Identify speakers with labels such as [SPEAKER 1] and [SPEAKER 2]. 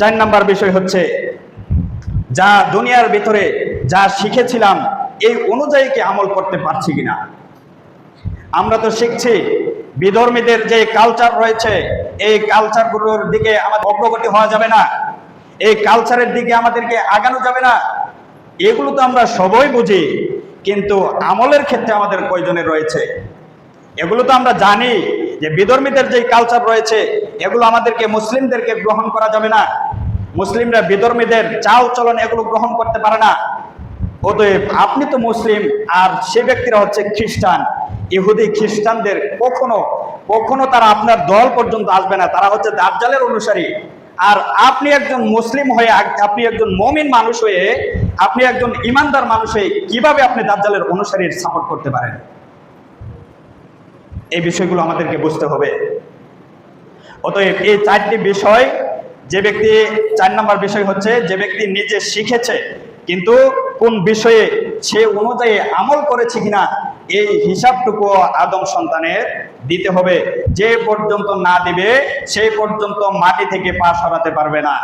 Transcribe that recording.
[SPEAKER 1] 4 number বিষয় হচ্ছে যা দুনিয়ার ভিতরে যা শিখেছিলাম এই অনুযায়ী কি আমল করতে পারছি কিনা। আমরা তো শিখছি বিধর্মীদের যে কালচার রয়েছে এই কালচারগুলোর দিকে আমাদের অগ্রগতি হওয়া যাবে না, এই কালচারের দিকে আমাদেরকে আগানো যাবে না, এগুলো তো আমরা সবাই বুঝি, কিন্তু আমলের ক্ষেত্রে আমাদের কয়জনের রয়েছে। এগুলো তো আমরা জানি যে বিধর্মীদের যে কালচার রয়েছে এগুলো আমাদেরকে মুসলিমদেরকে গ্রহণ করা যাবে না, মুসলিমরা বিধর্মীদের চাল চলন এগুলো গ্রহণ করতে পারে না। অতএব আপনি তো মুসলিম আর সে ব্যক্তিরা হচ্ছে খ্রিস্টান, ইহুদি খ্রিস্টানদের কখনো কখনো তারা আপনার দল পর্যন্ত আসবে না, তারা হচ্ছে দাজ্জালের অনুসারী। আর আপনি একজন মুসলিম হয়ে, আপনি একজন মুমিন মানুষ হয়ে, আপনি একজন ইমানদার মানুষ হয়ে কিভাবে আপনি দাজ্জালের অনুসারীর সাপোর্ট করতে পারেন? এই বিষয়গুলো আমাদেরকে বুঝতে হবে। অতএব এই 4টি বিষয়, যে ব্যক্তি 4 নম্বর বিষয় হচ্ছে যে ব্যক্তি নিজে শিখেছে কিন্তু কোন বিষয়ে সে অনুযায়ী আমল করেছে কিনা এই হিসাবটুকু আদম সন্তানের দিতে হবে। যে পর্যন্ত না দিবে সেই পর্যন্ত মাটি থেকে পা সরাতে পারবে না।